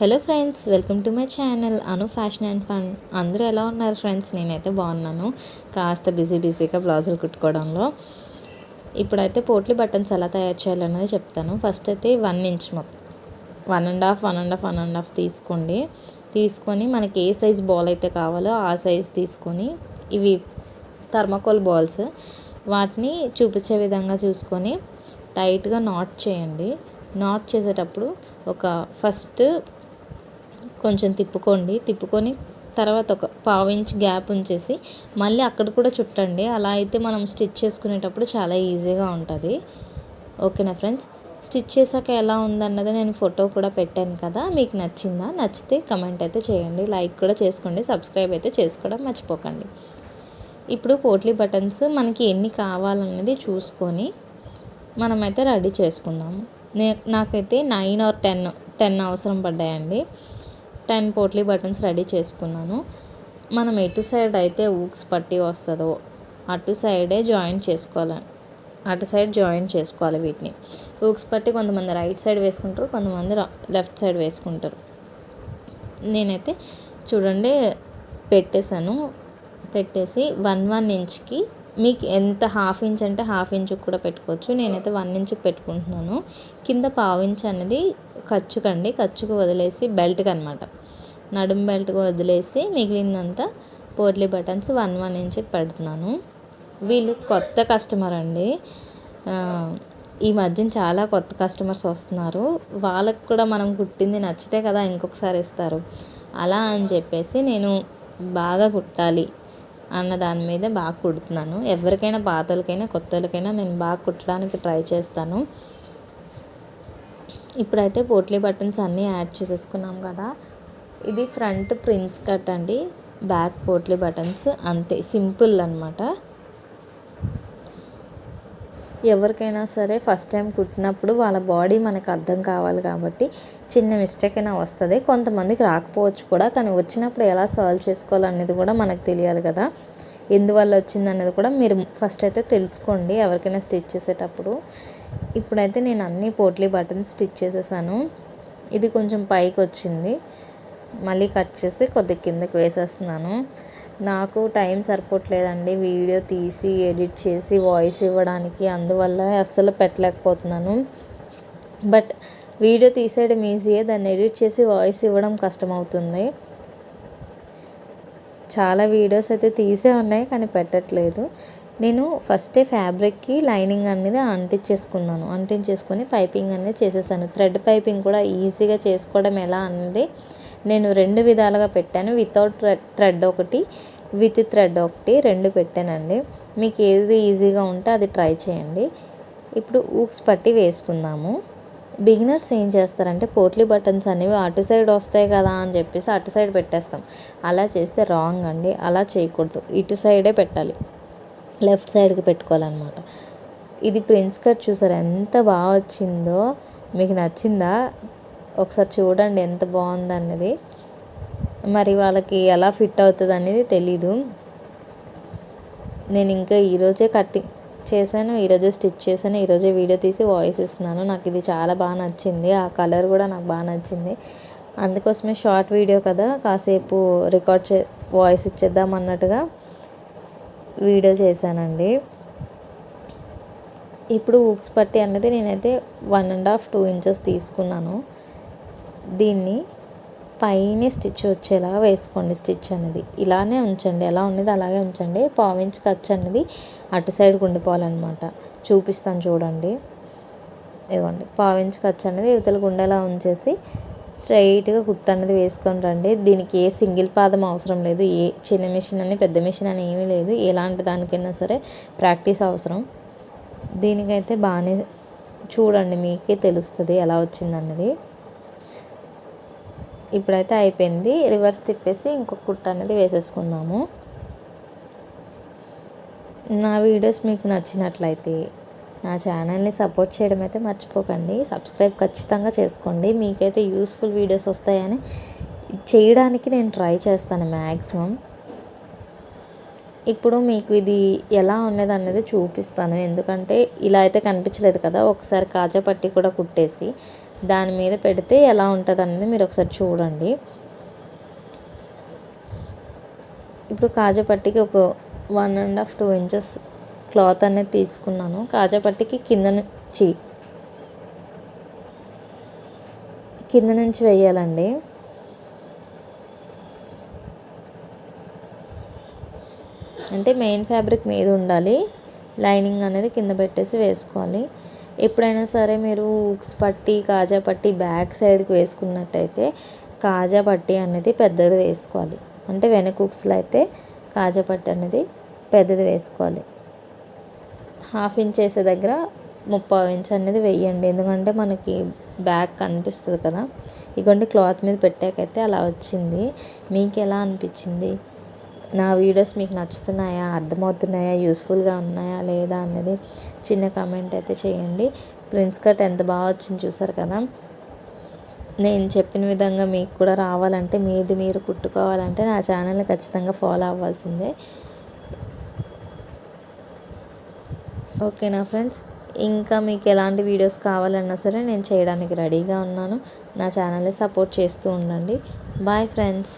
Hello friends, welcome to my channel Anu fashion and fun. అందరూ ఎలా ఉన్నారు friends? నేనైతే బాగున్నాను. కాస్త బిజీగా బ్లౌజులు కుట్టుకోవడంలో. ఇప్పుడైతే పోట్లీ బటన్స్ ఎలా తయారు చేయాలనేది చెప్తాను. ఫస్ట్ అయితే 1 ఇంచ్ మొత్తం 1.5 తీసుకోండి. తీసుకొని మనకి ఏ సైజ్ బాల్ అయితే కావాలో ఆ సైజ్ తీసుకొని, ఇవి థర్మాకోల్ బాల్స్, వాటిని చూపించే విధంగా చూసుకొని టైట్గా నాట్ చేయండి. నాట్ చేసేటప్పుడు ఫస్ట్ కొంచెం తిప్పుకొని తర్వాత ఒక 1/2 ఇంచ్ గ్యాప్ ఉంచేసి మళ్ళీ అక్కడ కూడా చుట్టండి. అలా అయితే మనం స్టిచ్ చేసుకునేటప్పుడు చాలా ఈజీగా ఉంటుంది. ఓకేనా ఫ్రెండ్స్? స్టిచ్ చేశాక ఎలా ఉందన్నది నేను ఫోటో కూడా పెట్టాను కదా, మీకు నచ్చిందా? నచ్చితే కమెంట్ అయితే చేయండి, లైక్ కూడా చేసుకోండి, సబ్స్క్రైబ్ అయితే చేసుకోవడం మర్చిపోకండి. ఇప్పుడు పోట్లీ బటన్స్ మనకి ఎన్ని కావాలన్నది చూసుకొని మనమైతే రెడీ చేసుకుందాము. నాకైతే 9 or 10 అవసరం పడ్డాయండి. 10 పోట్లీ బటన్స్ రెడీ చేసుకున్నాను. మనం ఎటు సైడ్ అయితే ఊక్స్ పట్టి వస్తుందో అటు సైడే జాయిన్ చేసుకోవాలి వీటిని. ఊక్స్ పట్టి కొంతమంది రైట్ సైడ్ వేసుకుంటారు, కొంతమంది లెఫ్ట్ సైడ్ వేసుకుంటారు. నేనైతే చూడండి పెట్టేసి 1 ఇంచ్కి మీకు ఎంత 1/2 ఇంచ్ అంటే 1/2 ఇంచుకి కూడా పెట్టుకోవచ్చు. నేనైతే 1 ఇంచుకి పెట్టుకుంటున్నాను. కింద 1/2 ఇంచ్ అనేది ఖర్చుకు వదిలేసి బెల్ట్కి అనమాట, నడుము బెల్ట్కి వదిలేసి మిగిలిందంతా పోట్లీ బటన్స్ 1 ఇంచుకి పెడుతున్నాను. వీళ్ళు కొత్త కస్టమర్ అండి. ఈ మధ్యన చాలా కొత్త కస్టమర్స్ వస్తున్నారు. వాళ్ళకు కూడా మనం కుట్టింది నచ్చితే కదా ఇంకొకసారి ఇస్తారు. అలా అని చెప్పేసి నేను బాగా కుట్టాలి అన్న దాని మీద బాగా కుడుతున్నాను. ఎవరికైనా పాతలకైనా కొత్తలకైనా నేను బాగా కుట్టడానికి ట్రై చేస్తాను. ఇప్పుడైతే పోట్లీ బటన్స్ అన్నీ యాడ్ చేసేసుకున్నాం కదా. ఇది ఫ్రంట్ ప్రిన్స్ కట్ అండి, బ్యాక్ పోట్లీ బటన్స్, అంతే సింపుల్ అనమాట. ఎవరికైనా సరే ఫస్ట్ టైం కుట్టినప్పుడు వాళ్ళ బాడీ మనకు అర్థం కావాలి కాబట్టి చిన్న మిస్టేక్ అయినా వస్తుంది. కొంతమందికి రాకపోవచ్చు కూడా, కానీ వచ్చినప్పుడు ఎలా సాల్వ్ చేసుకోవాలనేది కూడా మనకు తెలియాలి కదా. ఎందువల్ల వచ్చింది అనేది కూడా మీరు ఫస్ట్ అయితే తెలుసుకోండి ఎవరికైనా స్టిచ్ చేసేటప్పుడు. ఇప్పుడైతే నేను అన్ని పోట్లీ బటన్స్ స్టిచ్ చేసేసాను. ఇది కొంచెం పైకి వచ్చింది, మళ్ళీ కట్ చేసి కొద్దిగా కిందకి వేసేస్తున్నాను. నాకు టైం సరిపోవట్లేదండి వీడియో తీసి ఎడిట్ చేసి వాయిస్ ఇవ్వడానికి, అందువల్ల అస్సలు పెట్టలేకపోతున్నాను. బట్ వీడియో తీసేయడం ఈజీయే, దాన్ని ఎడిట్ చేసి వాయిస్ ఇవ్వడం కష్టమవుతుంది. చాలా వీడియోస్ అయితే తీసే ఉన్నాయి కానీ పెట్టట్లేదు. నేను ఫస్టే ఫ్యాబ్రిక్కి లైనింగ్ అనేది అంటించేసుకొని పైపింగ్ అనేది చేసేసాను. థ్రెడ్ పైపింగ్ కూడా ఈజీగా చేసుకోవడం ఎలా అన్నది నేను 2 విధాలుగా పెట్టాను. వితౌట్ థ్రెడ్ ఒకటి, విత్ థ్రెడ్ ఒకటి, 2 పెట్టానండి. మీకు ఏది ఈజీగా ఉంటే అది ట్రై చేయండి. ఇప్పుడు ఊక్స్ పట్టి వేసుకుందాము. బిగినర్స్ ఏం చేస్తారంటే పోట్లీ బటన్స్ అనేవి అటు సైడ్ వస్తాయి కదా అని చెప్పేసి అటు సైడ్ పెట్టేస్తాం. అలా చేస్తే రాంగ్ అండి. అలా చేయకూడదు, ఇటు సైడే పెట్టాలి, లెఫ్ట్ సైడ్కి పెట్టుకోవాలన్నమాట. ఇది ప్రిన్స్ కట్ చూసారు ఎంత బాగా వచ్చిందో? మీకు నచ్చిందా? ఒకసారి చూడండి ఎంత బాగుంది అన్నది. మరి వాళ్ళకి ఎలా ఫిట్ అవుతుంది అనేది తెలీదు. నేను ఇంకా ఈరోజే కటింగ్ చేశాను, ఈరోజే స్టిచ్ చేశాను, ఈరోజే వీడియో తీసి వాయిస్ ఇస్తున్నాను. నాకు ఇది చాలా బాగా నచ్చింది, ఆ కలర్ కూడా నాకు బాగా నచ్చింది. అందుకోసమే షార్ట్ వీడియో కదా, కాసేపు వాయిస్ ఇచ్చేద్దాం అన్నట్టుగా వీడియో చేశానండి. ఇప్పుడు ఊక్స్ పట్టి అనేది నేనైతే 1.5-2 ఇంచెస్ తీసుకున్నాను. దీన్ని పైన స్టిచ్ వచ్చేలా వేసుకోండి. స్టిచ్ అనేది ఇలానే ఉంచండి, ఎలా ఉన్నది అలాగే ఉంచండి. 1/2 ఇంచ్ ఖర్చు అనేది అటు సైడ్కి ఉండిపోవాలన్నమాట. చూపిస్తాను చూడండి. ఇదిగోండి, 1/2 ఇంచ్ ఖర్చు అనేది ఇవతలకు ఉండేలా ఉంచేసి స్ట్రైట్గా కుట్టు అనేది వేసుకొని రండి. దీనికి ఏ సింగిల్ పాదం అవసరం లేదు, ఏ చిన్న మిషన్ అని పెద్ద మిషన్ అని ఏమీ లేదు. ఎలాంటి దానికైనా సరే ప్రాక్టీస్ అవసరం. దీనికైతే బాగానే చూడండి, మీకే తెలుస్తుంది ఎలా వచ్చిందన్నది. ఇప్పుడైతే అయిపోయింది. రివర్స్ తిప్పేసి ఇంకొక కుట్టు అనేది వేసేసుకుందాము. నా వీడియోస్ మీకు నచ్చినట్లయితే నా ఛానల్ని సపోర్ట్ చేయడం అయితే మర్చిపోకండి. సబ్స్క్రైబ్ ఖచ్చితంగా చేసుకోండి. మీకైతే యూస్ఫుల్ వీడియోస్ వస్తాయని చేయడానికి నేను ట్రై చేస్తాను మ్యాక్సిమం. ఇప్పుడు మీకు ఇది ఎలా ఉన్నది అనేది చూపిస్తాను. ఎందుకంటే ఇలా అయితే కనిపించలేదు కదా, ఒకసారి కాజా పట్టి కూడా కుట్టేసి దాని మీద పెడితే ఎలా ఉంటుంది అనేది మీరు ఒకసారి చూడండి. ఇప్పుడు కాజా పట్టీకి ఒక 1.5 2 ఇంచెస్ క్లాత్ అనేది తీసుకున్నాను. కాజా పట్టీకి కింద నుంచి వేయాలండి. అంటే మెయిన్ ఫ్యాబ్రిక్ మీద ఉండాలి, లైనింగ్ అనేది కింద పెట్టేసి వేసుకోవాలి. ఎప్పుడైనా సరే మీరు ఉక్స్ పట్టీ కాజా పట్టీ బ్యాక్ సైడ్కి వేసుకున్నట్టయితే కాజా పట్టీ అనేది పెద్దది వేసుకోవాలి. అంటే వెనక ఉక్స్లో అయితే కాజా పట్టీ అనేది పెద్దది వేసుకోవాలి. 1/2 ఇంచ్ వేసే దగ్గర 3/4 ఇంచ్ అనేది వేయండి, ఎందుకంటే మనకి బ్యాక్ కనిపిస్తుంది కదా. ఇగోండి క్లాత్ మీద పెట్టాకైతే అలా వచ్చింది. మీకు ఎలా అనిపించింది? నా వీడియోస్ మీకు నచ్చుతున్నాయా, అర్థమవుతున్నాయా, యూస్ఫుల్గా ఉన్నాయా లేదా అనేది చిన్న కామెంట్ అయితే చేయండి. ప్రిన్స్ కట్ ఎంత బాగా వచ్చింది చూసారు కదా. నేను చెప్పిన విధంగా మీకు కూడా రావాలంటే, మీది మీరు కుట్టుకోవాలంటే నా ఛానల్ని ఖచ్చితంగా ఫాలో అవ్వాల్సిందే. ఓకేనా ఫ్రెండ్స్, ఇంకా మీకు ఎలాంటి వీడియోస్ కావాలన్నా సరే నేను చేయడానికి రెడీగా ఉన్నాను. నా ఛానల్ని సపోర్ట్ చేస్తూ ఉండండి. Bye friends.